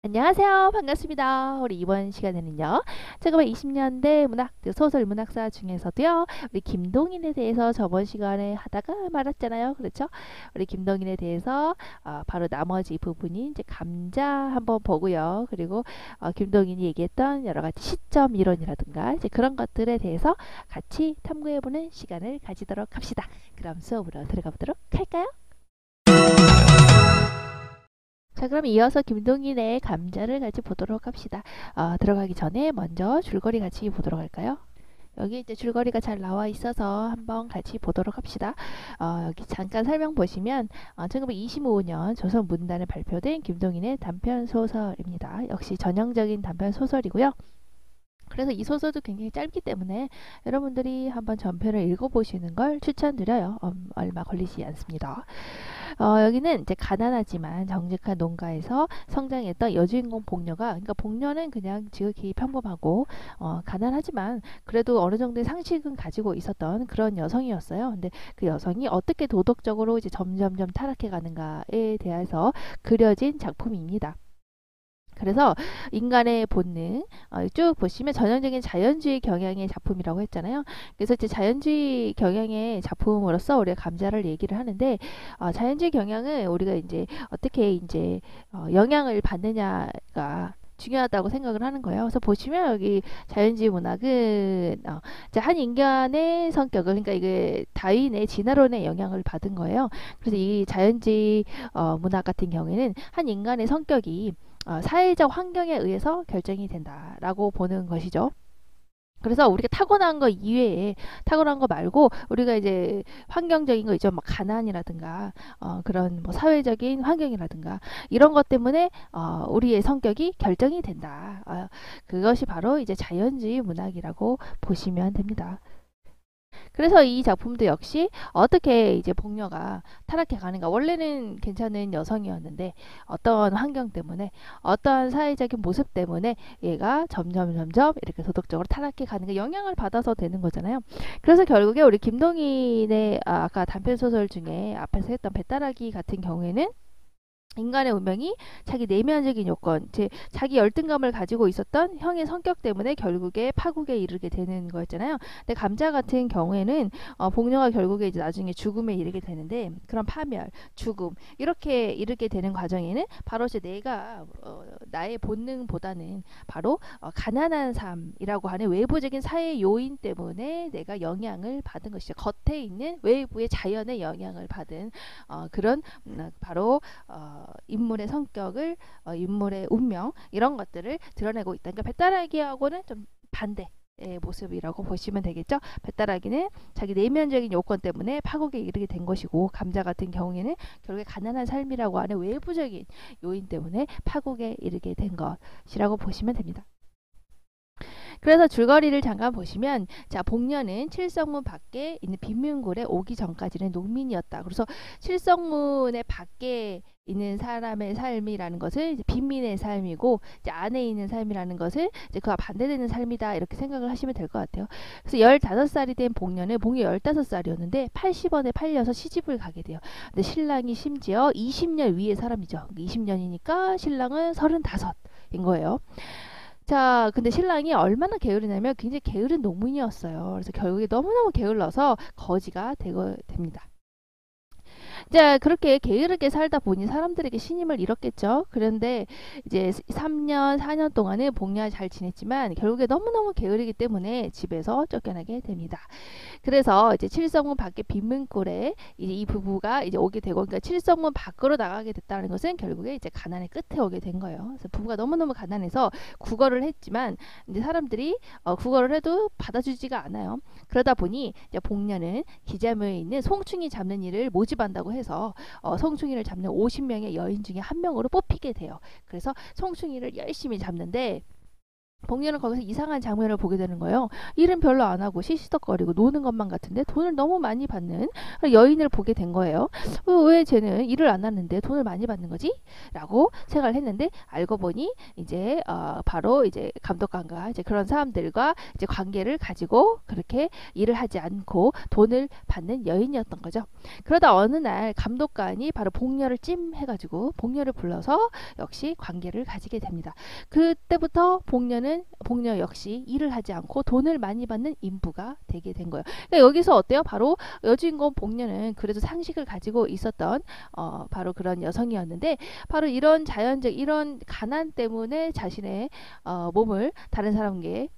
안녕하세요. 반갑습니다. 우리 이번 시간에는요. 1920년대 문학, 소설 문학사 중에서도요. 우리 김동인에 대해서 저번 시간에 하다가 말았잖아요. 그렇죠? 우리 김동인에 대해서 바로 나머지 부분이 이제 감자 한번 보고요. 그리고 김동인이 얘기했던 여러 가지 시점 이론이라든가 이제 그런 것들에 대해서 같이 탐구해보는 시간을 가지도록 합시다. 그럼 수업으로 들어가 보도록 할까요? 자, 그럼 이어서 김동인의 감자를 같이 보도록 합시다. 들어가기 전에 먼저 줄거리 같이 보도록 할까요? 여기 이제 줄거리가 잘 나와 있어서 한번 같이 보도록 합시다. 여기 잠깐 설명 보시면 1925년 조선 문단에 발표된 김동인의 단편 소설입니다. 역시 전형적인 단편 소설이고요. 그래서 이 소설도 굉장히 짧기 때문에 여러분들이 한번 전편을 읽어보시는 걸 추천드려요. 얼마 걸리지 않습니다. 여기는 이제 가난하지만 정직한 농가에서 성장했던 여주인공 복녀가, 그러니까 복녀는 그냥 지극히 평범하고 가난하지만 그래도 어느 정도의 상식은 가지고 있었던 그런 여성이었어요. 근데 그 여성이 어떻게 도덕적으로 이제 점점점 타락해 가는가에 대해서 그려진 작품입니다. 그래서 인간의 본능 쭉 보시면 전형적인 자연주의 경향의 작품이라고 했잖아요. 그래서 이제 자연주의 경향의 작품으로서 우리가 감자를 얘기를 하는데 자연주의 경향은 우리가 이제 어떻게 이제 영향을 받느냐가 중요하다고 생각을 하는 거예요. 그래서 보시면 여기 자연주의 문학은 이제 한 인간의 성격을, 그러니까 이게 다윈의 진화론의 영향을 받은 거예요. 그래서 이 자연주의 문학 같은 경우에는 한 인간의 성격이 사회적 환경에 의해서 결정이 된다라고 보는 것이죠. 그래서 우리가 타고난 거 이외에, 타고난 거 말고 우리가 이제 환경적인 거 있죠. 막 가난이라든가 그런 뭐 사회적인 환경이라든가 이런 것 때문에 우리의 성격이 결정이 된다. 그것이 바로 이제 자연주의 문학이라고 보시면 됩니다. 그래서 이 작품도 역시 어떻게 이제 복녀가 타락해 가는가. 원래는 괜찮은 여성이었는데 어떤 환경 때문에, 어떠한 사회적인 모습 때문에 얘가 점점 이렇게 도덕적으로 타락해 가는 게 영향을 받아서 되는 거잖아요. 그래서 결국에 우리 김동인의 아까 단편 소설 중에 앞에서 했던 배따라기 같은 경우에는 인간의 운명이 자기 내면적인 요건, 자기 열등감을 가지고 있었던 형의 성격 때문에 결국에 파국에 이르게 되는 거였잖아요. 근데 감자 같은 경우에는 복녀가 결국에 이제 나중에 죽음에 이르게 되는데, 그런 파멸, 죽음 이렇게 이르게 되는 과정에는 바로 이제 내가 나의 본능보다는 바로 가난한 삶이라고 하는 외부적인 사회 요인 때문에 내가 영향을 받은 것이죠. 겉에 있는 외부의 자연의 영향을 받은 그런 바로 인물의 성격을, 인물의 운명 이런 것들을 드러내고 있다. 그러니까 배따라기하고는 좀 반대 의 모습이라고 보시면 되겠죠. 배따라기는 자기 내면적인 요건 때문에 파국에 이르게 된 것이고, 감자 같은 경우에는 결국에 가난한 삶이라고 하는 외부적인 요인 때문에 파국에 이르게 된 것이라고 보시면 됩니다. 그래서 줄거리를 잠깐 보시면, 자, 복녀는 칠성문 밖에 있는 빈민굴에 오기 전까지는 농민이었다. 그래서 칠성문의 밖에 있는 사람의 삶이라는 것을 이제 빈민의 삶이고, 이제 안에 있는 삶이라는 것을 이제 그와 반대되는 삶이다, 이렇게 생각을 하시면 될 것 같아요. 그래서 15살이 된 복녀는, 복녀 15살이었는데 80원에 팔려서 시집을 가게 돼요. 근데 신랑이 심지어 20년 위의 사람이죠. 20년이니까 신랑은 35인 거예요. 자, 근데 신랑이 얼마나 게으르냐면 굉장히 게으른 농민이었어요. 그래서 결국에 너무너무 게을러서 거지가 되고 됩니다. 이제 그렇게 게으르게 살다 보니 사람들에게 신임을 잃었겠죠. 그런데 이제 3년, 4년 동안은 복녀와 잘 지냈지만 결국에 너무너무 게으르기 때문에 집에서 쫓겨나게 됩니다. 그래서 이제 칠성문 밖에 빈문골에 이제 이 부부가 이제 오게 되고, 그러니까 칠성문 밖으로 나가게 됐다는 것은 결국에 이제 가난의 끝에 오게 된 거예요. 그래서 부부가 너무너무 가난해서 구걸을 했지만 이제 사람들이 구걸을 해도 받아주지가 않아요. 그러다 보니 이제 복녀는 기자묘에 있는 송충이 잡는 일을 모집한다고 해서 송충이를 잡는 50명의 여인 중에 한 명으로 뽑히게 돼요. 그래서 송충이를 열심히 잡는데 복녀는 거기서 이상한 장면을 보게 되는 거예요. 일은 별로 안 하고 시시덕거리고 노는 것만 같은데 돈을 너무 많이 받는 여인을 보게 된 거예요. 왜 쟤는 일을 안 하는데 돈을 많이 받는 거지? 라고 생각을 했는데 알고 보니 이제 바로 이제 감독관과 이제 그런 사람들과 이제 관계를 가지고 그렇게 일을 하지 않고 돈을 받는 여인이었던 거죠. 그러다 어느 날 감독관이 바로 복녀를 찜해가지고 복녀를 불러서 역시 관계를 가지게 됩니다. 그때부터 복녀 역시 일을 하지 않고 돈을 많이 받는 인부가 되게 된 거예요. 그러니까 여기서 어때요? 바로 여주인공 복녀는 그래도 상식을 가지고 있었던 바로 그런 여성이었는데 바로 이런 자연적 이런 가난 때문에 자신의 몸을 다른 사람에게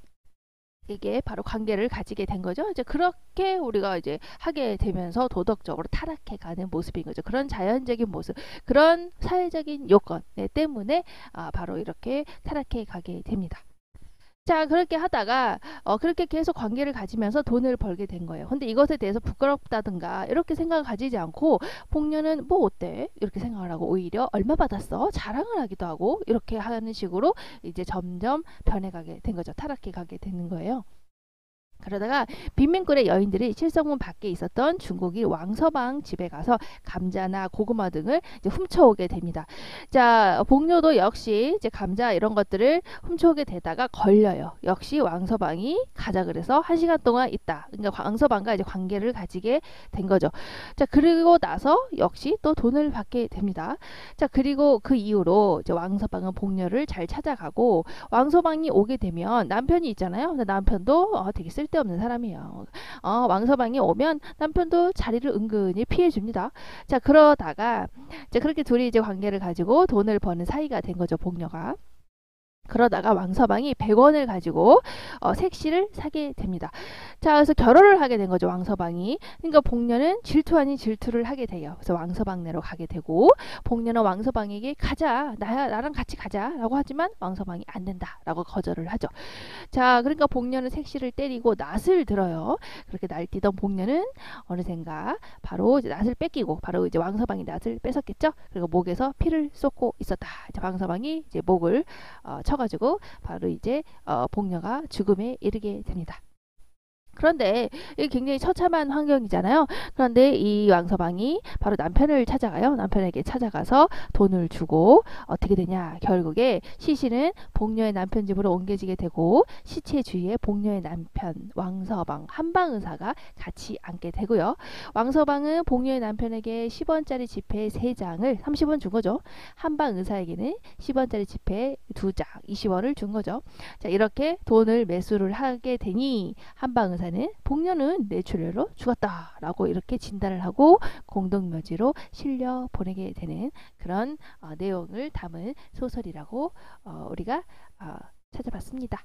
이게 바로 관계를 가지게 된 거죠. 이제 그렇게 우리가 이제 하게 되면서 도덕적으로 타락해 가는 모습인 거죠. 그런 자연적인 모습, 그런 사회적인 요건 때문에 바로 이렇게 타락해 가게 됩니다. 자, 그렇게 하다가 그렇게 계속 관계를 가지면서 돈을 벌게 된 거예요. 근데 이것에 대해서 부끄럽다든가 이렇게 생각을 가지지 않고 복녀는 뭐 어때? 이렇게 생각을 하고 오히려 얼마 받았어? 자랑을 하기도 하고 이렇게 하는 식으로 이제 점점 변해가게 된 거죠. 타락해 가게 되는 거예요. 그러다가 빈민굴의 여인들이 칠성문 밖에 있었던 중국인 왕서방 집에 가서 감자나 고구마 등을 이제 훔쳐오게 됩니다. 자, 복녀도 역시 이제 감자 이런 것들을 훔쳐오게 되다가 걸려요. 역시 왕서방이 가자 그래서 1시간 동안 있다. 그러니까 왕서방과 이제 관계를 가지게 된 거죠. 자, 그리고 나서 역시 또 돈을 받게 됩니다. 자, 그리고 그 이후로 이제 왕서방은 복녀를 잘 찾아가고 왕서방이 오게 되면 남편이 있잖아요. 근데 남편도 되게 쓸데없는 사람이에요. 왕서방이 오면 남편도 자리를 은근히 피해줍니다. 자, 그러다가 이제 그렇게 둘이 이제 관계를 가지고 돈을 버는 사이가 된 거죠, 복녀가. 그러다가 왕서방이 100원을 가지고 색시를 사게 됩니다. 자, 그래서 결혼을 하게 된 거죠, 왕서방이. 그러니까 복녀는 질투 아닌 질투를 하게 돼요. 그래서 왕서방네로 가게 되고 복녀는 왕서방에게 가자, 나랑 같이 가자라고 하지만 왕서방이 안 된다라고 거절을 하죠. 자, 그러니까 복녀는 색시를 때리고 낫을 들어요. 그렇게 날뛰던 복녀는 어느샌가 바로 이제 낫을 뺏기고 바로 이제 왕서방이 낫을 뺏었겠죠. 그리고 목에서 피를 쏟고 있었다. 이제 왕서방이 이제 목을 쳐가지고 바로 이제 복녀가 죽음에 이르게 됩니다. 그런데 이게 굉장히 처참한 환경이잖아요. 그런데 이 왕서방이 바로 남편을 찾아가요. 남편에게 찾아가서 돈을 주고 어떻게 되냐. 결국에 시신은 복녀의 남편 집으로 옮겨지게 되고 시체 주위에 복녀의 남편 왕서방 한방의사가 같이 앉게 되고요. 왕서방은 복녀의 남편에게 10원짜리 지폐 3장을 30원 준 거죠. 한방의사에게는 10원짜리 지폐 2장 20원을 준 거죠. 자, 이렇게 돈을 매수를 하게 되니 한방의사 복녀는 뇌출혈로 죽었다라고 이렇게 진단을 하고 공동묘지로 실려 보내게 되는 그런 내용을 담은 소설이라고 우리가 찾아봤습니다.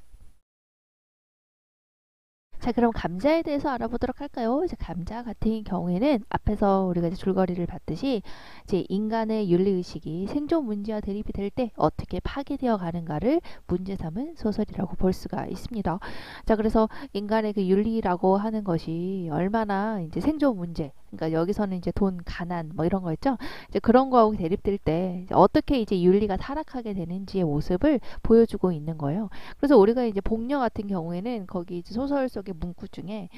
자, 그럼 감자에 대해서 알아보도록 할까요? 이제 감자 같은 경우에는 앞에서 우리가 이제 줄거리를 봤듯이 이제 인간의 윤리의식이 생존 문제와 대립이 될 때 어떻게 파괴되어 가는가를 문제 삼은 소설이라고 볼 수가 있습니다. 자, 그래서 인간의 그 윤리라고 하는 것이 얼마나 이제 생존 문제, 그러니까 여기서는 이제 돈, 가난 뭐 이런 거 있죠. 이제 그런 거하고 대립될 때 이제 어떻게 이제 윤리가 타락하게 되는지의 모습을 보여주고 있는 거예요. 그래서 우리가 이제 복녀 같은 경우에는 거기 이제 소설 속의 문구 중에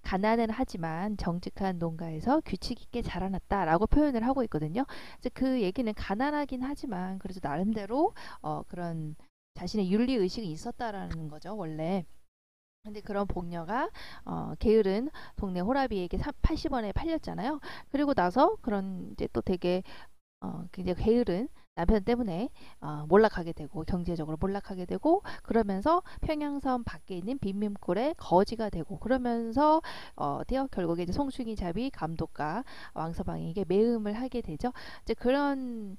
가난은 하지만 정직한 농가에서 규칙 있게 자라났다라고 표현을 하고 있거든요. 이제 그 얘기는 가난하긴 하지만 그래도 나름대로 그런 자신의 윤리 의식이 있었다라는 거죠, 원래. 근데 그런 복녀가 게으른 동네 호라비에게 80원에 팔렸잖아요. 그리고 나서 그런 이제 또 되게 굉장히 게으른 남편 때문에 몰락하게 되고 경제적으로 몰락하게 되고 그러면서 평양섬 밖에 있는 빈민굴의 거지가 되고 그러면서 결국에 이제 송충이 잡이 감독과 왕서방에게 매음을 하게 되죠. 이제 그런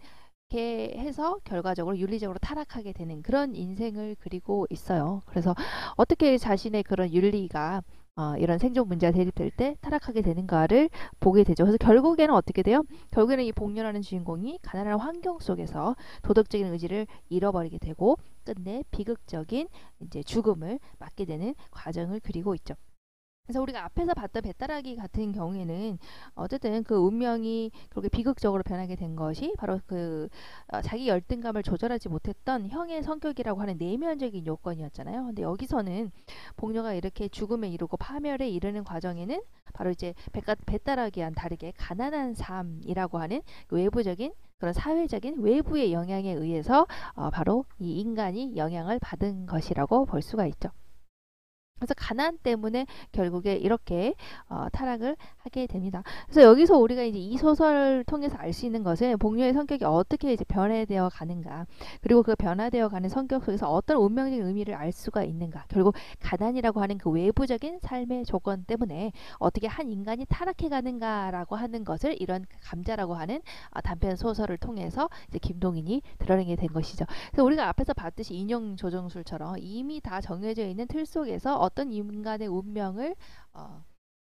이렇게 해서 결과적으로 윤리적으로 타락하게 되는 그런 인생을 그리고 있어요. 그래서 어떻게 자신의 그런 윤리가 이런 생존 문제가 대립될 때 타락하게 되는가를 보게 되죠. 그래서 결국에는 어떻게 돼요? 결국에는 이 복녀라는 주인공이 가난한 환경 속에서 도덕적인 의지를 잃어버리게 되고 끝내 비극적인 이제 죽음을 맞게 되는 과정을 그리고 있죠. 그래서 우리가 앞에서 봤던 배따라기 같은 경우에는 어쨌든 그 운명이 그렇게 비극적으로 변하게 된 것이 바로 그 자기 열등감을 조절하지 못했던 형의 성격이라고 하는 내면적인 요건이었잖아요. 근데 여기서는 복녀가 이렇게 죽음에 이르고 파멸에 이르는 과정에는 바로 이제 배따라기와는 다르게 가난한 삶이라고 하는 그 외부적인 그런 사회적인 외부의 영향에 의해서 바로 이 인간이 영향을 받은 것이라고 볼 수가 있죠. 그래서 가난 때문에 결국에 이렇게 타락을 하게 됩니다. 그래서 여기서 우리가 이제 이 소설을 통해서 알 수 있는 것은 복녀의 성격이 어떻게 이제 변화되어 가는가, 그리고 그 변화되어 가는 성격 속에서 어떤 운명적인 의미를 알 수가 있는가. 결국 가난이라고 하는 그 외부적인 삶의 조건 때문에 어떻게 한 인간이 타락해 가는가라고 하는 것을 이런 감자라고 하는 단편 소설을 통해서 이제 김동인이 드러내게 된 것이죠. 그래서 우리가 앞에서 봤듯이 인용 조정술처럼 이미 다 정해져 있는 틀 속에서 어떤 인간의 운명을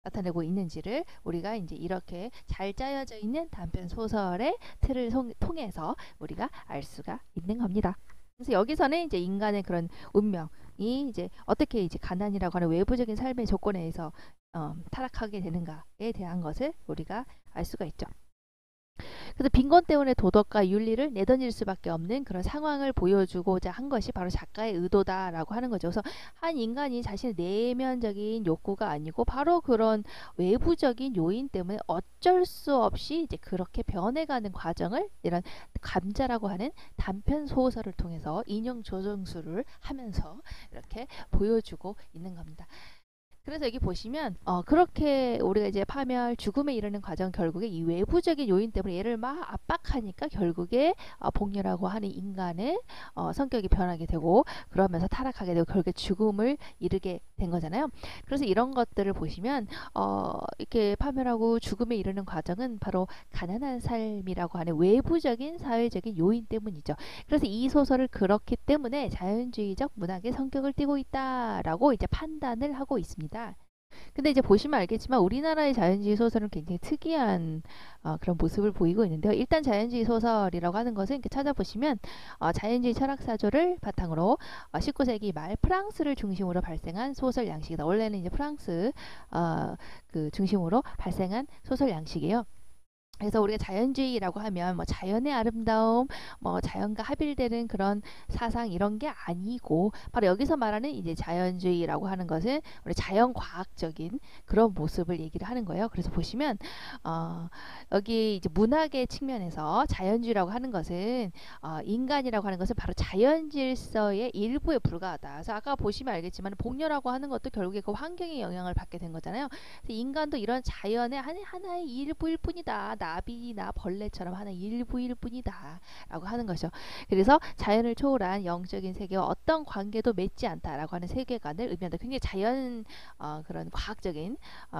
나타내고 있는지를 우리가 이제 이렇게 잘 짜여져 있는 단편 소설의 틀을 통해서 우리가 알 수가 있는 겁니다. 그래서 여기서는 이제 인간의 그런 운명이 이제 어떻게 이제 가난이라고 하는 외부적인 삶의 조건에 의해서 타락하게 되는가에 대한 것을 우리가 알 수가 있죠. 그래서 빈곤 때문에 도덕과 윤리를 내던질 수밖에 없는 그런 상황을 보여주고자 한 것이 바로 작가의 의도다라고 하는 거죠. 그래서 한 인간이 자신의 내면적인 욕구가 아니고 바로 그런 외부적인 요인 때문에 어쩔 수 없이 이제 그렇게 변해가는 과정을 이런 감자라고 하는 단편 소설을 통해서 인용 조정술을 하면서 이렇게 보여주고 있는 겁니다. 그래서 여기 보시면 그렇게 우리가 이제 파멸, 죽음에 이르는 과정 결국에 이 외부적인 요인 때문에 얘를 막 압박하니까 결국에 복녀라고 하는 인간의 성격이 변하게 되고 그러면서 타락하게 되고 결국에 죽음을 이르게 된 거잖아요. 그래서 이런 것들을 보시면 이렇게 파멸하고 죽음에 이르는 과정은 바로 가난한 삶이라고 하는 외부적인 사회적인 요인 때문이죠. 그래서 이 소설을 그렇기 때문에 자연주의적 문학의 성격을 띠고 있다라고 이제 판단을 하고 있습니다. 근데 이제 보시면 알겠지만 우리나라의 자연주의 소설은 굉장히 특이한 그런 모습을 보이고 있는데요. 일단 자연주의 소설이라고 하는 것은 이렇게 찾아보시면 자연주의 철학사조를 바탕으로 19세기 말 프랑스를 중심으로 발생한 소설 양식이다. 원래는 이제 프랑스 그 중심으로 발생한 소설 양식이에요. 그래서 우리가 자연주의라고 하면 뭐 자연의 아름다움, 뭐 자연과 합일되는 그런 사상 이런 게 아니고 바로 여기서 말하는 이제 자연주의라고 하는 것은 우리 자연과학적인 그런 모습을 얘기를 하는 거예요. 그래서 보시면 여기 이제 문학의 측면에서 자연주의라고 하는 것은 인간이라고 하는 것은 바로 자연 질서의 일부에 불과하다. 그래서 아까 보시면 알겠지만 복녀라고 하는 것도 결국에 그 환경의 영향을 받게 된 거잖아요. 그래서 인간도 이런 자연의 하나의 일부일 뿐이다. 나비나 벌레처럼 하나의 일부일 뿐이다 라고 하는 것이죠. 그래서 자연을 초월한 영적인 세계와 어떤 관계도 맺지 않다라고 하는 세계관을 의미한다. 굉장히 자연 그런 과학적인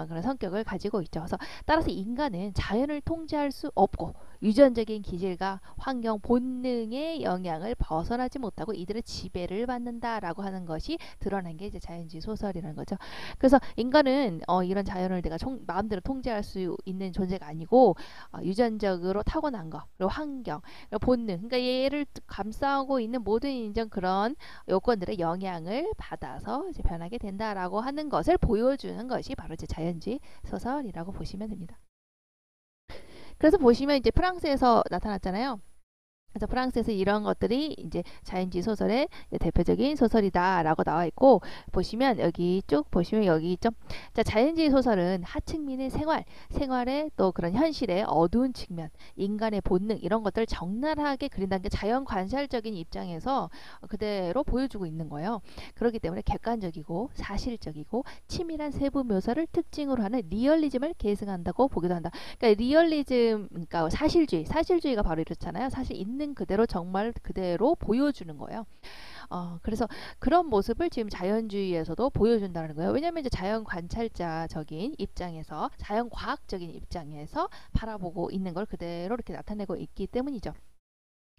그런 성격을 가지고 있죠. 그래서 따라서 인간은 자연을 통제할 수 없고 유전적인 기질과 환경 본능의 영향을 벗어나지 못하고 이들의 지배를 받는다라고 하는 것이 드러난 게 이제 자연주의 소설이라는 거죠. 그래서 인간은 이런 자연을 내가 마음대로 통제할 수 있는 존재가 아니고 유전적으로 타고난 거, 그리고 환경, 그리고 본능, 그러니까 얘를 감싸고 있는 모든 인정 그런 요건들의 영향을 받아서 이제 변하게 된다라고 하는 것을 보여주는 것이 바로 이제 자연주의 소설이라고 보시면 됩니다. 그래서 보시면 이제 프랑스에서 나타났잖아요. 그래서 프랑스에서 이런 것들이 이제 자연주의 소설의 대표적인 소설이다라고 나와 있고 보시면 여기 쭉 보시면 여기 있죠. 자, 자연주의 소설은 하층민의 생활의 또 그런 현실의 어두운 측면, 인간의 본능 이런 것들을 적나라하게 그린다는 게 자연 관찰적인 입장에서 그대로 보여주고 있는 거예요. 그렇기 때문에 객관적이고 사실적이고 치밀한 세부 묘사를 특징으로 하는 리얼리즘을 계승한다고 보기도 한다. 그러니까 리얼리즘, 그러니까 사실주의가 바로 이렇잖아요. 사실 있는 그대로 정말 그대로 보여주는 거예요. 그래서 그런 모습을 지금 자연주의에서도 보여준다는 거예요. 왜냐하면 이제 자연 관찰자적인 입장에서 자연 과학적인 입장에서 바라보고 있는 걸 그대로 이렇게 나타내고 있기 때문이죠.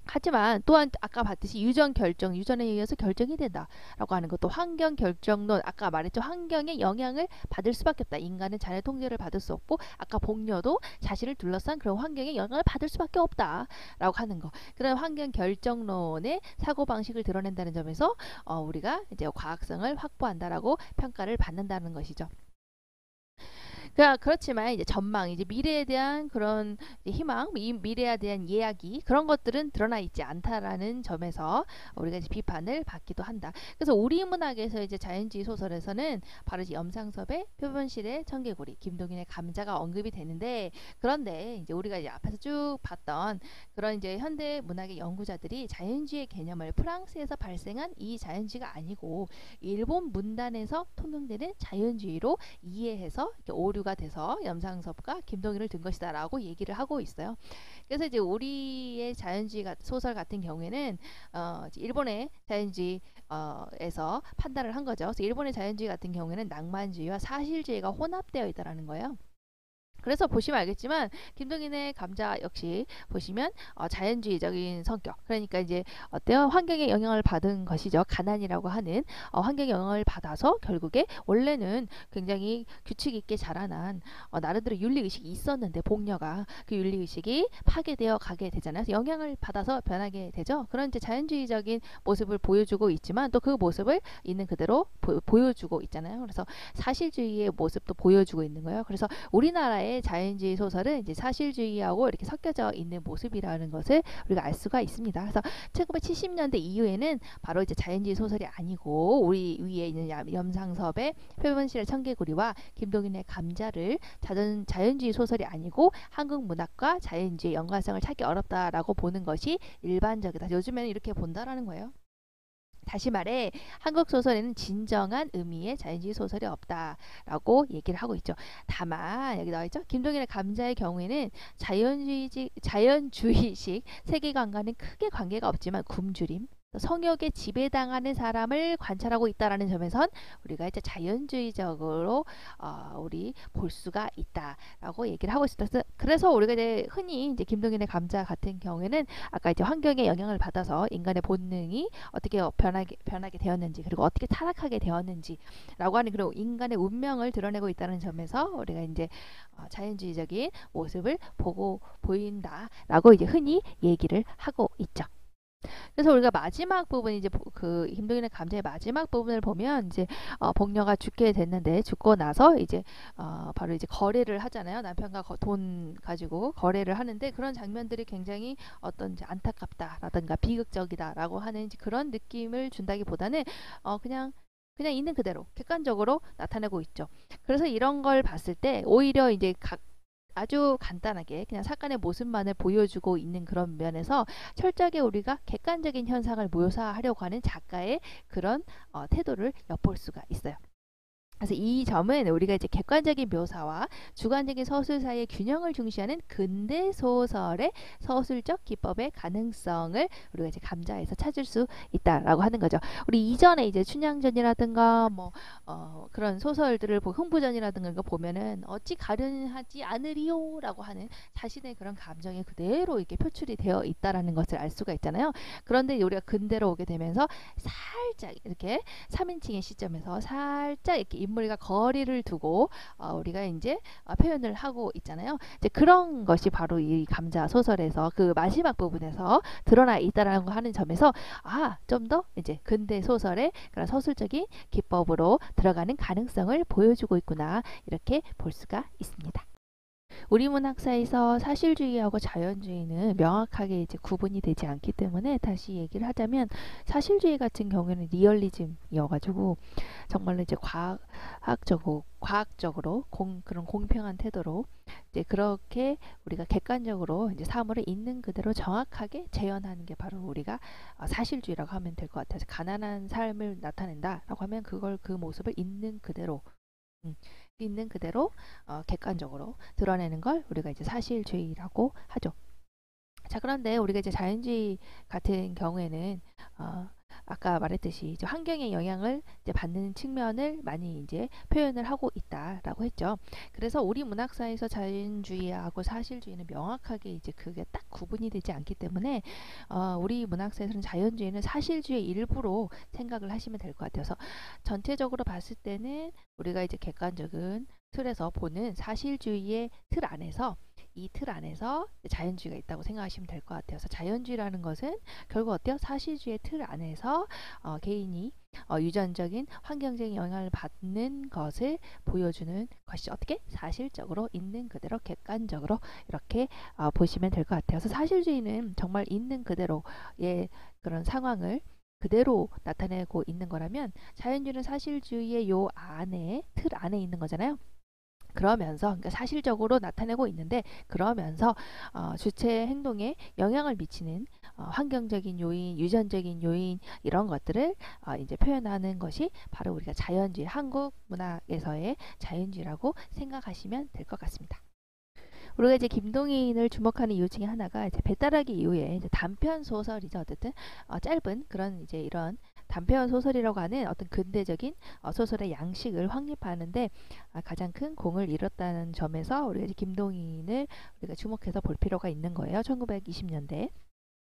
하지만 또한 아까 봤듯이 유전에 의해서 결정이 된다라고 하는 것도 환경 결정론, 아까 말했죠. 환경의 영향을 받을 수밖에 없다. 인간은 자연의 통제를 받을 수 없고 아까 복녀도 자신을 둘러싼 그런 환경의 영향을 받을 수밖에 없다라고 하는 거. 그런 환경 결정론의 사고방식을 드러낸다는 점에서 우리가 이제 과학성을 확보한다라고 평가를 받는다는 것이죠. 그렇지만 이제 전망, 이제 미래에 대한 그런 희망, 미래에 대한 이야기 그런 것들은 드러나 있지 않다라는 점에서 우리가 이제 비판을 받기도 한다. 그래서 우리 문학에서 이제 자연주의 소설에서는 바로 이제 염상섭의 표본실의 청개구리, 김동인의 감자가 언급이 되는데, 그런데 이제 우리가 이제 앞에서 쭉 봤던 그런 이제 현대 문학의 연구자들이 자연주의 개념을 프랑스에서 발생한 이 자연주의가 아니고 일본 문단에서 통용되는 자연주의로 이해해서 이렇게 오류가 돼서 염상섭과 김동인을 든 것이다라고 얘기를 하고 있어요. 그래서 이제 우리의 자연주의 소설 같은 경우에는 일본의 자연주의 에서 판단을 한 거죠. 그래서 일본의 자연주의 같은 경우에는 낭만주의와 사실주의가 혼합되어 있다라는 거예요. 그래서 보시면 알겠지만 김동인의 감자 역시 보시면 자연주의적인 성격, 그러니까 이제 어때요? 환경의 영향을 받은 것이죠. 가난이라고 하는 환경의 영향을 받아서 결국에 원래는 굉장히 규칙 있게 자라난 나름대로 윤리의식이 있었는데 복녀가 그 윤리의식이 파괴되어 가게 되잖아요. 그래서 영향을 받아서 변하게 되죠. 그런 이제 자연주의적인 모습을 보여주고 있지만 또 그 모습을 있는 그대로 보여주고 있잖아요. 그래서 사실주의의 모습도 보여주고 있는 거예요. 그래서 우리나라의 자연주의 소설은 이제 사실주의하고 이렇게 섞여져 있는 모습이라는 것을 우리가 알 수가 있습니다. 그래서 1970년대 이후에는 바로 이제 자연주의 소설이 아니고 우리 위에 있는 염상섭의 표본실의 청개구리와 김동인의 감자를 자연주의 소설이 아니고 한국 문학과 자연주의 연관성을 찾기 어렵다라고 보는 것이 일반적이다. 요즘에는 이렇게 본다라는 거예요. 다시 말해 한국 소설에는 진정한 의미의 자연주의 소설이 없다라고 얘기를 하고 있죠. 다만 여기 나와 있죠. 김동인의 감자의 경우에는 자연주의식 세계관과는 크게 관계가 없지만 굶주림, 성욕에 지배당하는 사람을 관찰하고 있다라는 점에선 우리가 이제 자연주의적으로 우리 볼 수가 있다라고 얘기를 하고 있습니다. 그래서 우리가 이제 흔히 이제 김동인의 감자 같은 경우에는 아까 이제 환경의 영향을 받아서 인간의 본능이 어떻게 변하게 되었는지, 그리고 어떻게 타락하게 되었는지라고 하는 그런 인간의 운명을 드러내고 있다는 점에서 우리가 이제 자연주의적인 모습을 보인다라고 이제 흔히 얘기를 하고 있죠. 그래서 우리가 마지막 부분, 이제 그 김동인의 감자의 마지막 부분을 보면 이제 복녀가 죽게 됐는데, 죽고 나서 이제 바로 이제 거래를 하잖아요. 남편과 돈 가지고 거래를 하는데, 그런 장면들이 굉장히 어떤 이제 안타깝다라든가 비극적이다라고 하는 그런 느낌을 준다기보다는 그냥 있는 그대로 객관적으로 나타내고 있죠. 그래서 이런 걸 봤을 때 오히려 이제 아주 간단하게 그냥 사건의 모습만을 보여주고 있는 그런 면에서 철저하게 우리가 객관적인 현상을 묘사하려고 하는 작가의 그런 태도를 엿볼 수가 있어요. 그래서 이 점은 우리가 이제 객관적인 묘사와 주관적인 서술 사이의 균형을 중시하는 근대 소설의 서술적 기법의 가능성을 우리가 이제 감자에서 찾을 수 있다라고 하는 거죠. 우리 이전에 이제 춘향전이라든가 뭐 그런 소설들을 흥부전이라든가 이거 보면은 어찌 가련하지 않으리요라고 하는 자신의 그런 감정이 그대로 이렇게 표출이 되어 있다라는 것을 알 수가 있잖아요. 그런데 우리가 근대로 오게 되면서 살짝 이렇게 3인칭의 시점에서 살짝 이렇게 인물과 거리를 두고 우리가 이제 표현을 하고 있잖아요. 이제 그런 것이 바로 이 감자 소설에서 그 마지막 부분에서 드러나 있다라는 거 하는 점에서 좀 더 이제 근대 소설의 그런 서술적인 기법으로 들어가는 가능성을 보여주고 있구나, 이렇게 볼 수가 있습니다. 우리 문학사에서 사실주의하고 자연주의는 명확하게 이제 구분이 되지 않기 때문에 다시 얘기를 하자면, 사실주의 같은 경우에는 리얼리즘이어가지고 정말로 이제 과학적으로 그런 공평한 태도로 이제 그렇게 우리가 객관적으로 이제 사물을 있는 그대로 정확하게 재현하는 게 바로 우리가 사실주의라고 하면 될 것 같아요. 가난한 삶을 나타낸다라고 하면 그걸 그 모습을 있는 그대로 객관적으로 드러내는 걸 우리가 이제 사실주의라고 하죠. 자, 그런데 우리가 이제 자연주의 같은 경우에는 아까 말했듯이 이제 환경의 영향을 이제 받는 측면을 많이 이제 표현을 하고 있다라고 했죠. 그래서 우리 문학사에서 자연주의하고 사실주의는 명확하게 이제 그게 딱 구분이 되지 않기 때문에 우리 문학사에서는 자연주의는 사실주의의 일부로 생각을 하시면 될 것 같아서, 전체적으로 봤을 때는 우리가 이제 객관적인 틀에서 보는 사실주의의 틀 안에서, 이 틀 안에서 자연주의가 있다고 생각하시면 될 것 같아요. 그래서 자연주의라는 것은 결국 어때요? 사실주의의 틀 안에서 개인이 유전적인 환경적인 영향을 받는 것을 보여주는 것이 어떻게 사실적으로 있는 그대로 객관적으로 이렇게 보시면 될 것 같아요. 그래서 사실주의는 정말 있는 그대로의 그런 상황을 그대로 나타내고 있는 거라면 자연주의는 사실주의의 요 안에 틀 안에 있는 거잖아요. 그러면서 그러니까 사실적으로 나타내고 있는데 그러면서 주체 행동에 영향을 미치는 환경적인 요인, 유전적인 요인 이런 것들을 이제 표현하는 것이 바로 우리가 자연주의, 한국 문학에서의 자연주의라고 생각하시면 될 것 같습니다. 우리가 이제 김동인을 주목하는 이유 중에 하나가 이제 배따라기 이후에 이제 단편 소설이죠. 어쨌든 짧은 그런 이제 이런 단편 소설이라고 하는 어떤 근대적인 소설의 양식을 확립하는데 가장 큰 공을 이뤘다는 점에서 우리가 이제 김동인을 우리가 주목해서 볼 필요가 있는 거예요. 1920년대.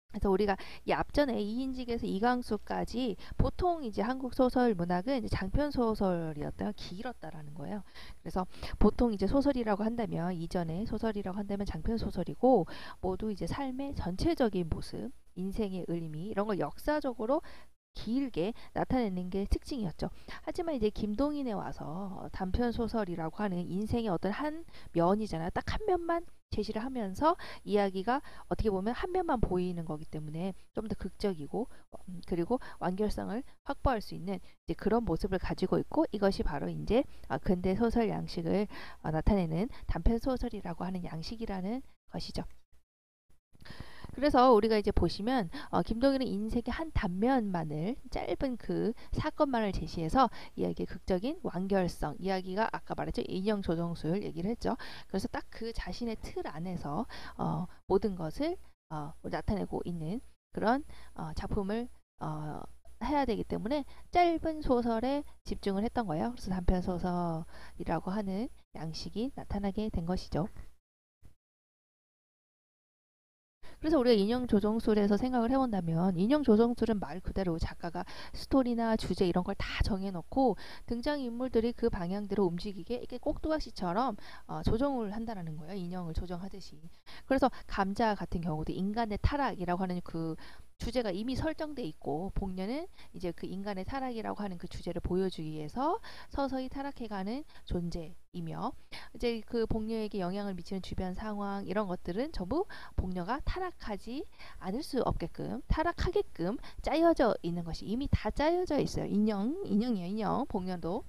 그래서 우리가 이 앞전에 이인직에서 이강수까지 보통 이제 한국 소설 문학은 이제 장편 소설이었다가 길었다라는 거예요. 그래서 보통 이제 소설이라고 한다면 이전에 소설이라고 한다면 장편 소설이고 모두 이제 삶의 전체적인 모습, 인생의 의미 이런 걸 역사적으로 길게 나타내는 게 특징이었죠. 하지만 이제 김동인에 와서 단편 소설이라고 하는 인생의 어떤 한 면이잖아요. 딱 한 면만 제시를 하면서 이야기가 어떻게 보면 한 면만 보이는 거기 때문에 좀 더 극적이고 그리고 완결성을 확보할 수 있는 이제 그런 모습을 가지고 있고 이것이 바로 이제 근대 소설 양식을 나타내는 단편 소설이라고 하는 양식이라는 것이죠. 그래서 우리가 이제 보시면 김동인은 인생의 한 단면만을 짧은 그 사건만을 제시해서 이야기의 극적인 완결성 이야기가 아까 말했죠 인형 조정술 얘기를 했죠. 그래서 딱 그 자신의 틀 안에서 모든 것을 나타내고 있는 그런 작품을 해야 되기 때문에 짧은 소설에 집중을 했던 거예요. 그래서 단편 소설이라고 하는 양식이 나타나게 된 것이죠. 그래서 우리가 인형 조정술에서 생각을 해본다면 인형 조정술은 말 그대로 작가가 스토리나 주제 이런 걸 다 정해놓고 등장인물들이 그 방향대로 움직이게 이게 꼭두각시처럼 조정을 한다는 거예요. 인형을 조정하듯이. 그래서 감자 같은 경우도 인간의 타락이라고 하는 그 주제가 이미 설정돼 있고 복녀는 이제 그 인간의 타락이라고 하는 그 주제를 보여주기 위해서 서서히 타락해가는 존재이며 이제 그 복녀에게 영향을 미치는 주변 상황 이런 것들은 전부 복녀가 타락하지 않을 수 없게끔 타락하게끔 짜여져 있는 것이 이미 다 짜여져 있어요. 인형이에요. 인형 복녀도.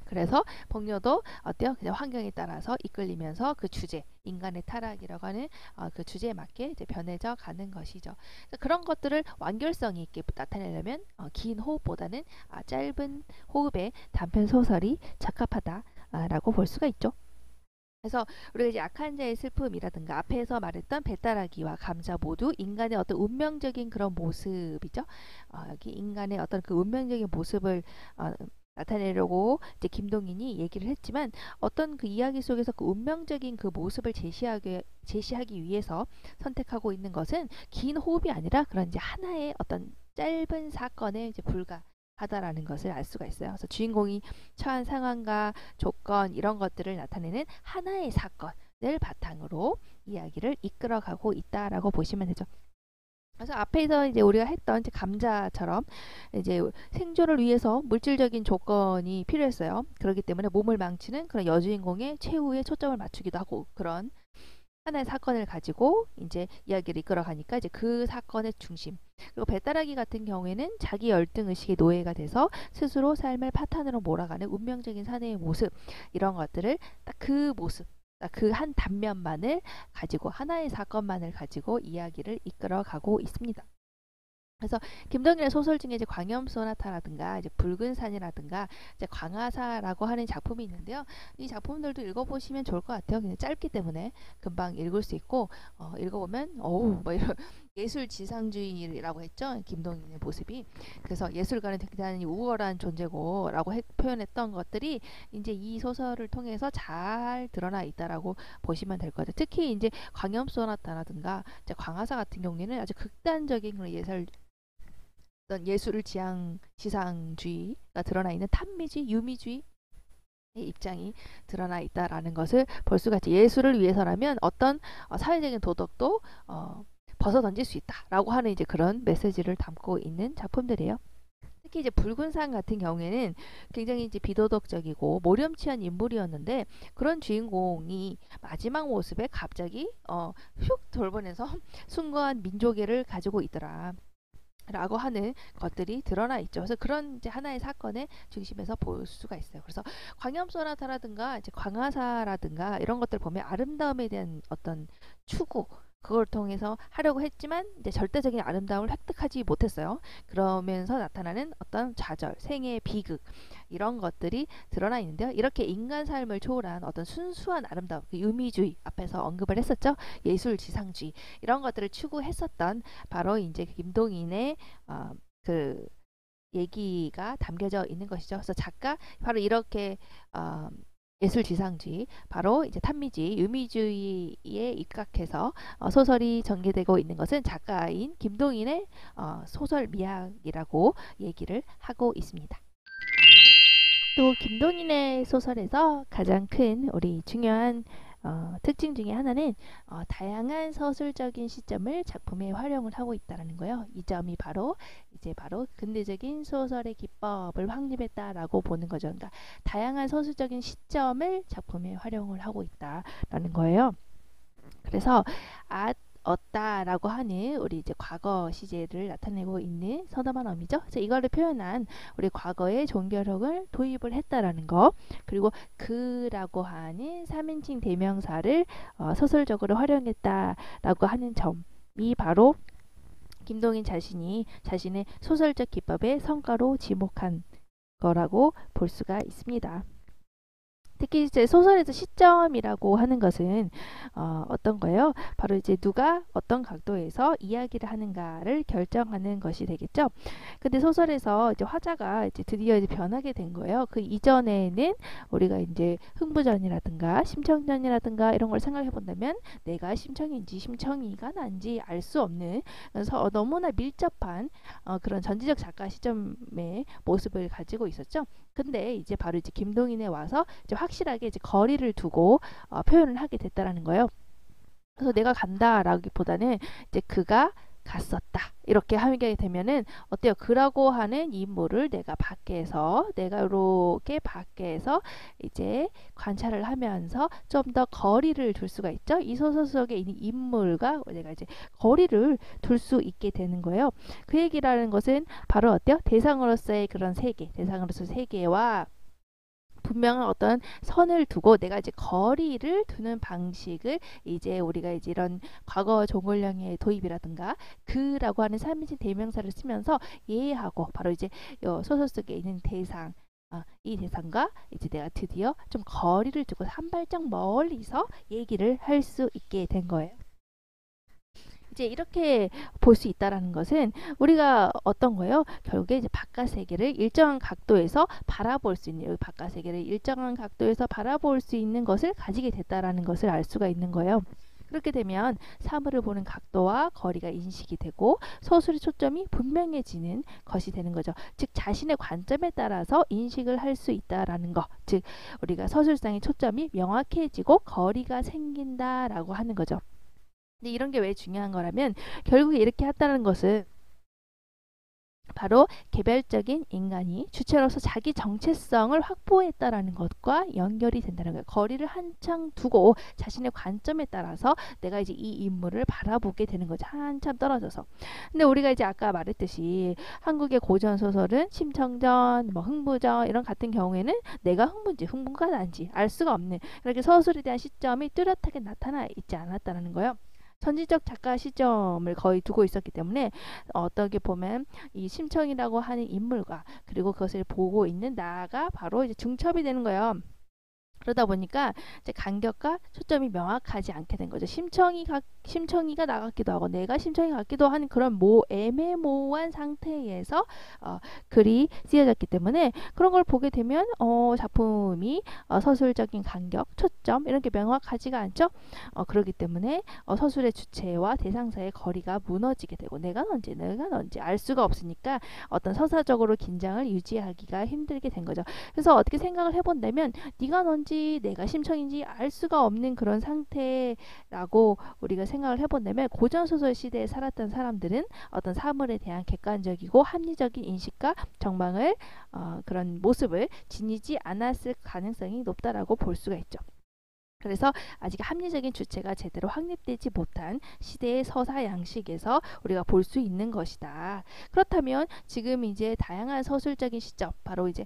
그래서 복녀도 어때요? 그냥 환경에 따라서 이끌리면서 그 주제, 인간의 타락이라고 하는 그 주제에 맞게 이제 변해져 가는 것이죠. 그런 것들을 완결성이 있게 나타내려면 긴 호흡보다는 짧은 호흡의 단편 소설이 적합하다라고 볼 수가 있죠. 그래서 우리가 이제 악한 자의 슬픔이라든가 앞에서 말했던 배따라기와 감자 모두 인간의 어떤 운명적인 그런 모습이죠. 여기 인간의 어떤 그 운명적인 모습을 나타내려고 이제 김동인이 얘기를 했지만 어떤 그 이야기 속에서 그 운명적인 그 모습을 제시하기 위해서 선택하고 있는 것은 긴 호흡이 아니라 그런 이제 하나의 어떤 짧은 사건에 이제 불과하다라는 것을 알 수가 있어요. 그래서 주인공이 처한 상황과 조건 이런 것들을 나타내는 하나의 사건을 바탕으로 이야기를 이끌어가고 있다라고 보시면 되죠. 그래서 앞에서 이제 우리가 했던 이제 감자처럼 이제 생존을 위해서 물질적인 조건이 필요했어요. 그렇기 때문에 몸을 망치는 그런 여주인공의 최후의 초점을 맞추기도 하고 그런 하나의 사건을 가지고 이제 이야기를 이끌어가니까 이제 그 사건의 중심. 그리고 배따라기 같은 경우에는 자기 열등 의식의 노예가 돼서 스스로 삶을 파탄으로 몰아가는 운명적인 사내의 모습 이런 것들을 딱 그 모습 그 한 단면만을 가지고 하나의 사건만을 가지고 이야기를 이끌어가고 있습니다. 그래서 김동인의 소설 중에 이제 광염소나타라든가 이제 붉은 산이라든가 이제 광화사라고 하는 작품이 있는데요. 이 작품들도 읽어보시면 좋을 것 같아요. 그냥 짧기 때문에 금방 읽을 수 있고 읽어보면 어우 뭐 이런 예술 지상주의라고 했죠. 김동인의 모습이. 그래서 예술가는 굉장히 우월한 존재고라고 표현했던 것들이 이제 이 소설을 통해서 잘 드러나 있다라고 보시면 될 것 같아요. 특히 이제 광염소나타라든가 이제 광화사 같은 경우에는 아주 극단적인 그런 예술을 지상주의가 드러나 있는 탐미주의, 유미주의 입장이 드러나 있다라는 것을 볼 수가 있죠. 예술을 위해서라면 어떤 사회적인 도덕도 벗어 던질 수 있다라고 하는 이제 그런 메시지를 담고 있는 작품들이에요. 특히 이제 붉은상 같은 경우에는 굉장히 이제 비도덕적이고 모렴치한 인물이었는데 그런 주인공이 마지막 모습에 갑자기 휙 돌변해서 숭고한 민족애를 가지고 있더라. 라고 하는 것들이 드러나 있죠. 그래서 그런 이제 하나의 사건의 중심에서 볼 수가 있어요. 그래서 광염소나타라든가 이제 광화사라든가 이런 것들 보면 아름다움에 대한 어떤 추구 그걸 통해서 하려고 했지만 이제 절대적인 아름다움을 획득하지 못했어요. 그러면서 나타나는 어떤 좌절, 생애의 비극 이런 것들이 드러나 있는데요. 이렇게 인간 삶을 초월한 어떤 순수한 아름다움, 그 유미주의 앞에서 언급을 했었죠. 예술 지상주의 이런 것들을 추구했었던 바로 이제 김동인의 그 얘기가 담겨져 있는 것이죠. 그래서 작가 바로 이렇게 예술지상주의, 바로 이제 탐미주의, 유미주의에 입각해서 소설이 전개되고 있는 것은 작가인 김동인의 소설 미학이라고 얘기를 하고 있습니다. 또 김동인의 소설에서 가장 큰 우리 중요한 특징 중에 하나는 다양한 서술적인 시점을 작품에 활용을 하고 있다는 거예요. 이 점이 바로 근대적인 소설의 기법을 확립했다라고 보는 거죠. 그러니까 다양한 서술적인 시점을 작품에 활용을 하고 있다라는 거예요. 그래서 얻다라고 하는 우리 이제 과거 시제를 나타내고 있는 서담한 어미죠. 그래서 이거를 표현한 우리 과거의 종결형을 도입을 했다라는 거, 그리고 그라고 하는 3인칭 대명사를 소설적으로 활용했다라고 하는 점이 바로 김동인 자신이 자신의 소설적 기법의 성과로 지목한 거라고 볼 수가 있습니다. 특히 이제 소설에서 시점이라고 하는 것은 어떤 거예요? 바로 이제 누가 어떤 각도에서 이야기를 하는가를 결정하는 것이 되겠죠. 근데 소설에서 이제 화자가 이제 드디어 이제 변하게 된 거예요. 그 이전에는 우리가 이제 흥부전이라든가 심청전이라든가 이런 걸 생각해 본다면 내가 심청인지 심청이가 난지 알 수 없는, 그래서 너무나 밀접한 그런 전지적 작가 시점의 모습을 가지고 있었죠. 근데 이제 바로 이제 김동인에 와서 이제 확실하게 이제 거리를 두고 표현을 하게 됐다라는 거예요. 그래서 내가 간다라기보다는 이제 그가 갔었다 이렇게 하게 되면은 어때요? 그라고 하는 인물을 내가 이렇게 밖에서 이제 관찰을 하면서 좀 더 거리를 둘 수가 있죠. 이 소설 속에 있는 인물과 내가 이제 거리를 둘 수 있게 되는 거예요. 그 얘기라는 것은 바로 어때요? 대상으로서의 그런 세계, 대상으로서 세계와 분명한 어떤 선을 두고 내가 이제 거리를 두는 방식을 이제 우리가 이제 이런 과거 종을령의 도입이라든가 그라고 하는 3인칭 대명사를 쓰면서 이해하고 바로 이제 소설 속에 있는 대상, 이 대상과 이제 내가 드디어 좀 거리를 두고 한 발짝 멀리서 얘기를 할 수 있게 된 거예요. 이제 이렇게 볼 수 있다라는 것은 우리가 어떤 거예요? 결국에 이제 바깥 세계를 일정한 각도에서 바라볼 수 있는, 바깥 세계를 일정한 각도에서 바라볼 수 있는 것을 가지게 됐다라는 것을 알 수가 있는 거예요. 그렇게 되면 사물을 보는 각도와 거리가 인식이 되고 서술의 초점이 분명해지는 것이 되는 거죠. 즉 자신의 관점에 따라서 인식을 할 수 있다라는 것, 즉 우리가 서술상의 초점이 명확해지고 거리가 생긴다라고 하는 거죠. 근데 이런 게 왜 중요한 거라면 결국에 이렇게 했다는 것은 바로 개별적인 인간이 주체로서 자기 정체성을 확보했다라는 것과 연결이 된다는 거예요. 거리를 한참 두고 자신의 관점에 따라서 내가 이제 이 인물을 바라보게 되는 거죠. 한참 떨어져서. 근데 우리가 이제 아까 말했듯이 한국의 고전 소설은 심청전, 뭐 흥부전 이런 같은 경우에는 내가 흥부인지 흥부가 난지 알 수가 없는, 이렇게 서술에 대한 시점이 뚜렷하게 나타나 있지 않았다는 거예요. 전지적 작가 시점을 거의 두고 있었기 때문에 어떻게 보면 이 심청이라고 하는 인물과 그리고 그것을 보고 있는 나가 바로 이제 중첩이 되는 거예요. 그러다 보니까 이제 간격과 초점이 명확하지 않게 된 거죠. 심청이가 나 같기도 하고 내가 심청이 같기도 하는 그런 애매모호한 상태에서 글이 쓰여졌기 때문에 그런 걸 보게 되면 작품이 서술적인 간격, 초점 이렇게 명확하지가 않죠. 그렇기 때문에 서술의 주체와 대상사의 거리가 무너지게 되고 내가 넌지 알 수가 없으니까 어떤 서사적으로 긴장을 유지하기가 힘들게 된 거죠. 그래서 어떻게 생각을 해본다면 네가 넌지 내가 심청인지 알 수가 없는 그런 상태라고 우리가 생각을 해본다면 고전소설 시대에 살았던 사람들은 어떤 사물에 대한 객관적이고 합리적인 인식과 전망을 그런 모습을 지니지 않았을 가능성이 높다라고 볼 수가 있죠. 그래서 아직 합리적인 주체가 제대로 확립되지 못한 시대의 서사 양식에서 우리가 볼 수 있는 것이다. 그렇다면 지금 이제 다양한 서술적인 시점, 바로 이제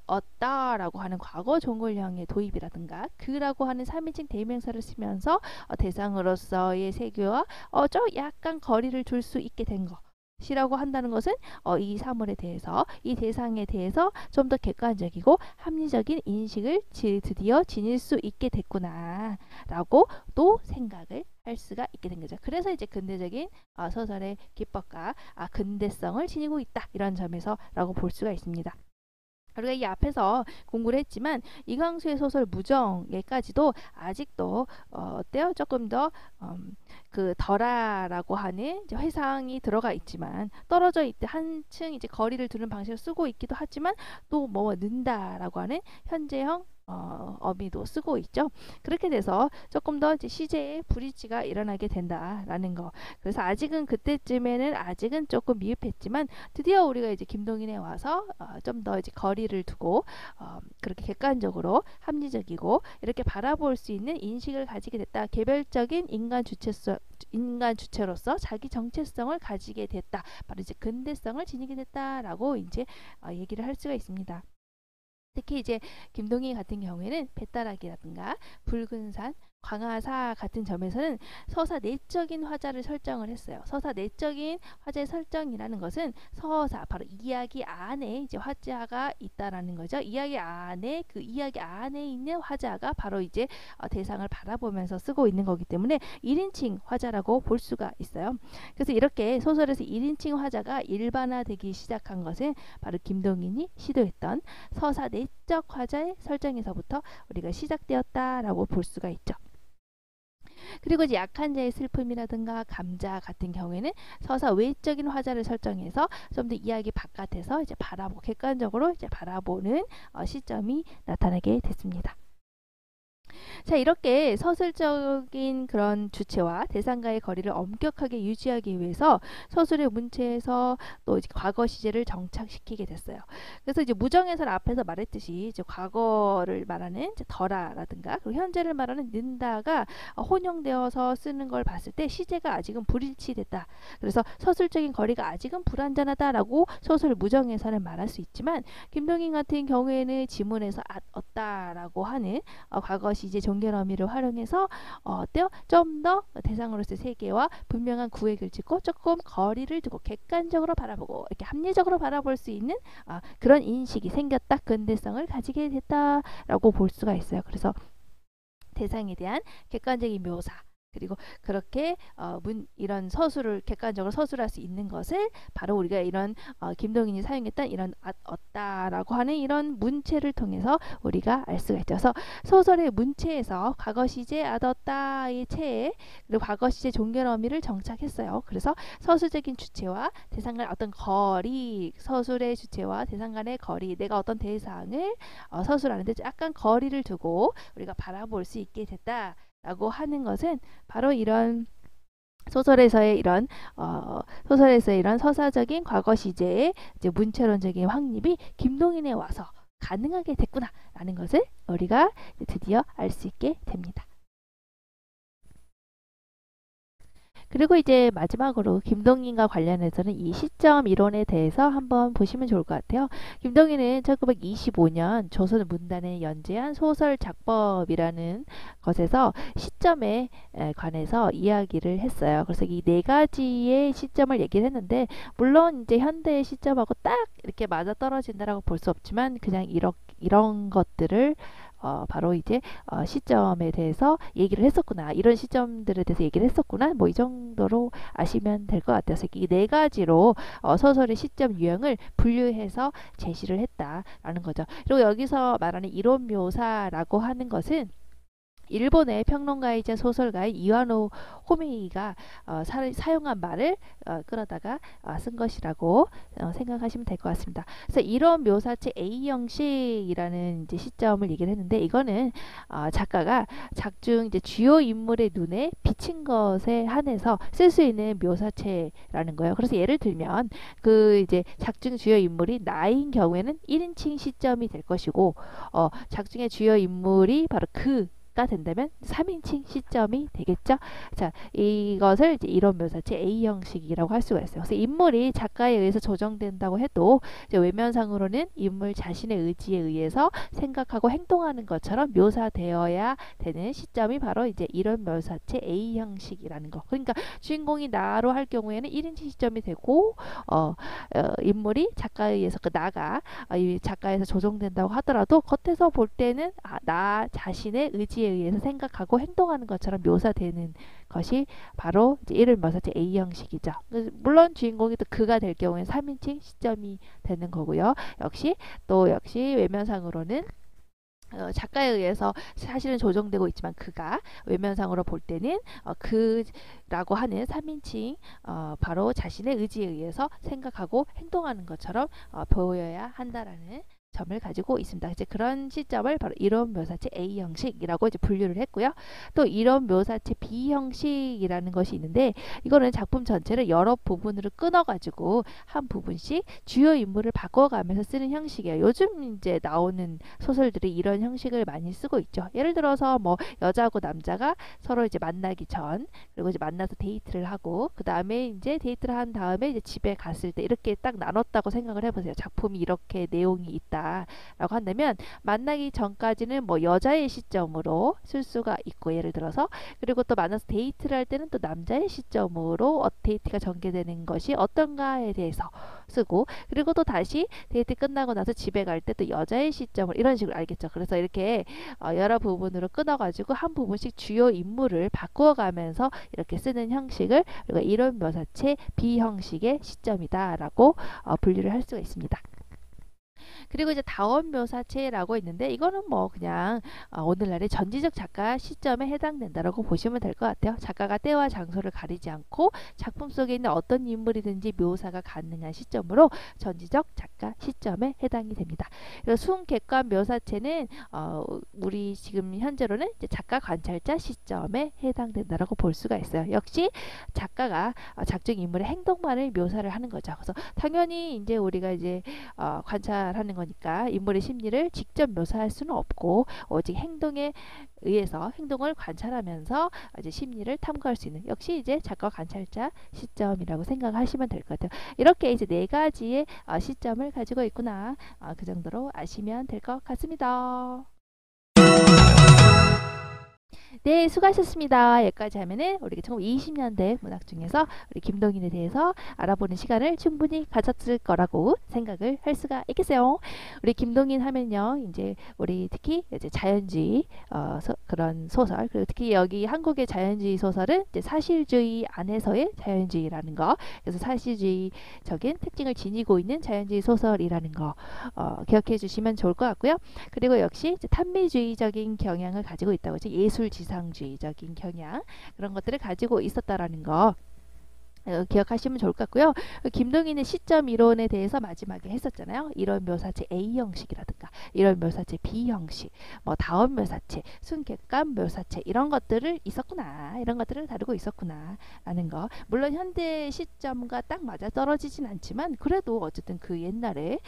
얻다라고 하는 과거 종글형의 도입이라든가 그라고 하는 3인칭 대명사를 쓰면서 대상으로서의 세계와 좀 약간 거리를 둘 수 있게 된 것. 시라고 한다는 것은 이 사물에 대해서, 이 대상에 대해서 좀 더 객관적이고 합리적인 인식을 드디어 지닐 수 있게 됐구나 라고 또 생각을 할 수가 있게 된 거죠. 그래서 이제 근대적인 소설의 기법과 근대성을 지니고 있다, 이런 점에서 라고 볼 수가 있습니다. 우리가 이 앞에서 공부를 했지만 이광수의 소설 무정에까지도 아직도 어때요? 조금 더 그 덜하라고 하는 이제 회상이 들어가 있지만, 떨어져 있대 한층 이제 거리를 두는 방식을 쓰고 있기도 하지만 또 뭐 는다라고 하는 현재형 어미도 쓰고 있죠. 그렇게 돼서 조금 더 이제 시제의 브릿지가 일어나게 된다라는 거. 그래서 아직은 그때쯤에는 아직은 조금 미흡했지만 드디어 우리가 이제 김동인에 와서 좀 더 이제 거리를 두고 그렇게 객관적으로 합리적이고 이렇게 바라볼 수 있는 인식을 가지게 됐다. 개별적인 인간 주체로서 자기 정체성을 가지게 됐다. 바로 이제 근대성을 지니게 됐다라고 이제 얘기를 할 수가 있습니다. 특히 이제 김동인 같은 경우에는 배따라기라든가 붉은 산, 광화사 같은 점에서는 서사 내적인 화자를 설정을 했어요. 서사 내적인 화자의 설정이라는 것은 서사, 바로 이야기 안에 이제 화자가 있다라는 거죠. 이야기 안에, 그 이야기 안에 있는 화자가 바로 이제 대상을 바라보면서 쓰고 있는 거기 때문에 1인칭 화자라고 볼 수가 있어요. 그래서 이렇게 소설에서 1인칭 화자가 일반화되기 시작한 것은 바로 김동인이 시도했던 서사 내적 화자의 설정에서부터 우리가 시작되었다라고 볼 수가 있죠. 그리고 이제 약한 자의 슬픔이라든가 감자 같은 경우에는 서사 외적인 화자를 설정해서 좀 더 이야기 바깥에서 이제 객관적으로 이제 바라보는 시점이 나타나게 됐습니다. 자, 이렇게 서술적인 그런 주체와 대상과의 거리를 엄격하게 유지하기 위해서 서술의 문체에서 또 이제 과거 시제를 정착시키게 됐어요. 그래서 이제 무정에서는 앞에서 말했듯이 이제 과거를 말하는 이제 덜하라든가 그리고 현재를 말하는 는다가 혼용되어서 쓰는 걸 봤을 때 시제가 아직은 불일치됐다. 그래서 서술적인 거리가 아직은 불완전하다라고 소설 무정에서는 말할 수 있지만, 김동인 같은 경우에는 지문에서 얻다라고 하는 과거 시제 종결 어미를 활용해서 어때요? 좀 더 대상으로서의 세계와 분명한 구획을 짓고 조금 거리를 두고 객관적으로 바라보고 이렇게 합리적으로 바라볼 수 있는 그런 인식이 생겼다, 근대성을 가지게 됐다라고 볼 수가 있어요. 그래서 대상에 대한 객관적인 묘사, 그리고 그렇게 이런 서술을 객관적으로 서술할 수 있는 것을 바로 우리가 이런 김동인이 사용했던 이런 얻다라고 하는 이런 문체를 통해서 우리가 알 수가 있죠. 그래서 소설의 문체에서 과거 시제 얻었다의 체에 그리고 과거 시제 종결 어미를 정착했어요. 그래서 서술적인 주체와 대상 간의 어떤 거리, 서술의 주체와 대상 간의 거리, 내가 어떤 대상을 서술하는데 약간 거리를 두고 우리가 바라볼 수 있게 됐다 라고 하는 것은 바로 이런 소설에서의 이런 서사적인 과거 시제의 이제 문체론적인 확립이 김동인에 와서 가능하게 됐구나라는 것을 우리가 드디어 알 수 있게 됩니다. 그리고 이제 마지막으로 김동인과 관련해서는 이 시점 이론에 대해서 한번 보시면 좋을 것 같아요. 김동인은 1925년 조선 문단에 연재한 소설 작법이라는 것에서 시점에 관해서 이야기를 했어요. 그래서 이 네 가지의 시점을 얘기를 했는데, 물론 이제 현대의 시점하고 딱 이렇게 맞아 떨어진다라고 볼 수 없지만 그냥 이런 것들을 바로 이제 시점에 대해서 얘기를 했었구나, 이런 시점들에 대해서 얘기를 했었구나, 뭐 이 정도로 아시면 될 것 같아서 이 네 가지로 소설의 시점 유형을 분류해서 제시를 했다라는 거죠. 그리고 여기서 말하는 이론 묘사라고 하는 것은 일본의 평론가이자 소설가인 이와노 호메이가 사용한 말을 끌어다가 쓴 것이라고 생각하시면 될 것 같습니다. 그래서 이런 묘사체 A 형식이라는 이제 시점을 얘기를 했는데, 이거는 작가가 작중 이제 주요 인물의 눈에 비친 것에 한해서 쓸 수 있는 묘사체라는 거예요. 그래서 예를 들면 그 이제 작중 주요 인물이 나인 경우에는 1인칭 시점이 될 것이고, 작중의 주요 인물이 바로 가 된다면 3인칭 시점이 되겠죠. 자, 이것을 이제 이론 묘사체 A 형식이라고 할 수가 있어요. 그래서 인물이 작가에 의해서 조정된다고 해도 이제 외면상으로는 인물 자신의 의지에 의해서 생각하고 행동하는 것처럼 묘사되어야 되는 시점이 바로 이제 이론 묘사체 A 형식이라는 거. 그러니까 주인공이 나로 할 경우에는 1인칭 시점이 되고, 인물이 작가에 의해서 이 작가에서 조정된다고 하더라도 겉에서 볼 때는 나 자신의 의지에 의해서 생각하고 행동하는 것처럼 묘사되는 것이 바로 이제 이름 묘사체 A 형식이죠. 물론 주인공이 또 그가 될 경우에 3인칭 시점이 되는 거고요. 역시 외면상으로는 작가에 의해서 사실은 조정되고 있지만 그가 외면상으로 볼 때는 그라고 하는 3인칭 바로 자신의 의지에 의해서 생각하고 행동하는 것처럼 보여야 한다라는 점을 가지고 있습니다. 이제 그런 시점을 바로 이론 묘사체 A 형식이라고 이제 분류를 했고요. 또 이론 묘사체 B 형식이라는 것이 있는데, 이거는 작품 전체를 여러 부분으로 끊어가지고 한 부분씩 주요 인물을 바꿔가면서 쓰는 형식이에요. 요즘 이제 나오는 소설들이 이런 형식을 많이 쓰고 있죠. 예를 들어서 뭐 여자하고 남자가 서로 이제 만나기 전, 그리고 이제 만나서 데이트를 하고, 그 다음에 이제 데이트를 한 다음에 이제 집에 갔을 때 이렇게 딱 나눴다고 생각을 해보세요. 작품이 이렇게 내용이 있다 라고 한다면, 만나기 전까지는 뭐 여자의 시점으로 쓸 수가 있고, 예를 들어서, 그리고 또 만나서 데이트를 할 때는 또 남자의 시점으로 데이트가 전개되는 것이 어떤가에 대해서 쓰고, 그리고 또 다시 데이트 끝나고 나서 집에 갈 때 또 여자의 시점으로, 이런 식으로, 알겠죠? 그래서 이렇게 여러 부분으로 끊어가지고 한 부분씩 주요 인물을 바꾸어가면서 이렇게 쓰는 형식을 우리가 이론 묘사체 B 형식의 시점이다 라고 분류를 할 수가 있습니다. 그리고 이제 다원 묘사체라고 있는데, 이거는 뭐 그냥 오늘날의 전지적 작가 시점에 해당된다라고 보시면 될 것 같아요. 작가가 때와 장소를 가리지 않고 작품 속에 있는 어떤 인물이든지 묘사가 가능한 시점으로 전지적 작가 시점에 해당이 됩니다. 그래서 순객관 묘사체는 우리 지금 현재로는 이제 작가 관찰자 시점에 해당된다라고 볼 수가 있어요. 역시 작가가 작중 인물의 행동만을 묘사를 하는 거죠. 그래서 당연히 이제 우리가 이제 관찰하는 거니까 인물의 심리를 직접 묘사할 수는 없고, 오직 행동에 의해서 행동을 관찰하면서 이제 심리를 탐구할 수 있는, 역시 이제 작가 관찰자 시점이라고 생각하시면 될 것 같아요. 이렇게 이제 4가지의 시점을 가지고 있구나, 그 정도로 아시면 될 것 같습니다. 네, 수고하셨습니다. 여기까지 하면은 우리 1920년대 문학 중에서 우리 김동인에 대해서 알아보는 시간을 충분히 가졌을 거라고 생각을 할 수가 있겠어요. 우리 김동인 하면요, 이제 우리 특히 이제 자연주의 그런 소설, 그리고 특히 여기 한국의 자연주의 소설은 이제 사실주의 안에서의 자연주의라는 거, 그래서 사실주의적인 특징을 지니고 있는 자연주의 소설이라는 거 기억해 주시면 좋을 것 같고요. 그리고 역시 이제 탄미주의적인 경향을 가지고 있다고, 이제 예술지상주의적인 경향, 그런 것들을 가지고 있었다라는 거 기억하시면 좋을 것 같고요. 김동인의 시점 이론에 대해서 마지막에 했었잖아요. 이런 묘사체 A 형식이라든가 이런 묘사체 B 형식, 뭐 다원 묘사체, 순객관 묘사체, 이런 것들을 있었구나, 이런 것들을 다루고 있었구나 라는 거. 물론 현대 시점과 딱 맞아 떨어지진 않지만, 그래도 어쨌든 그 옛날에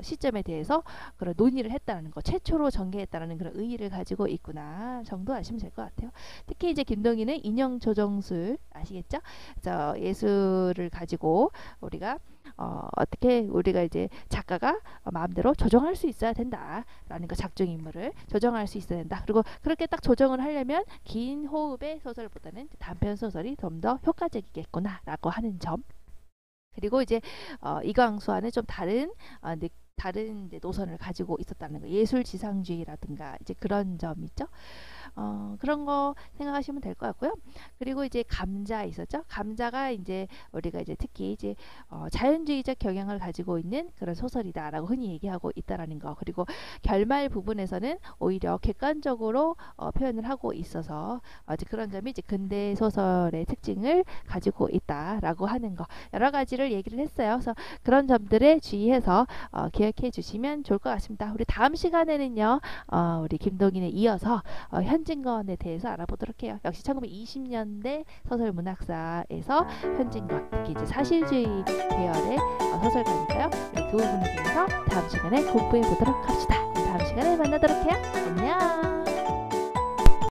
시점에 대해서 그런 논의를 했다는 거, 최초로 전개했다는 그런 의의를 가지고 있구나 정도 아시면 될 것 같아요. 특히 이제 김동인은 인형 조정술 아시겠죠? 예술을 가지고 우리가 어떻게 우리가 이제 작가가 마음대로 조정할 수 있어야 된다라는 거, 작중 인물을 조정할 수 있어야 된다. 그리고 그렇게 딱 조정을 하려면 긴 호흡의 소설보다는 단편 소설이 좀 더 효과적이겠구나라고 하는 점. 그리고 이제 이광수와는 좀 다른 다른 이제 노선을 가지고 있었다는 거. 예술지상주의라든가 이제 그런 점 있죠. 그런 거 생각하시면 될 것 같고요. 그리고 이제 감자 있었죠. 감자가 이제 우리가 이제 특히 이제 자연주의적 경향을 가지고 있는 그런 소설이다라고 흔히 얘기하고 있다라는 거. 그리고 결말 부분에서는 오히려 객관적으로 표현을 하고 있어서 이제 그런 점이 이제 근대 소설의 특징을 가지고 있다라고 하는 거. 여러 가지를 얘기를 했어요. 그래서 그런 점들에 주의해서 기억해 주시면 좋을 것 같습니다. 우리 다음 시간에는요, 우리 김동인에 이어서 현진건에 대해서 알아보도록 해요. 역시 1920년대 소설 문학사에서 현진건, 특히 이제 사실주의 계열의 소설가니까요. 우리 그 부분에 대해서 다음 시간에 공부해 보도록 합시다. 다음 시간에 만나도록 해요. 안녕.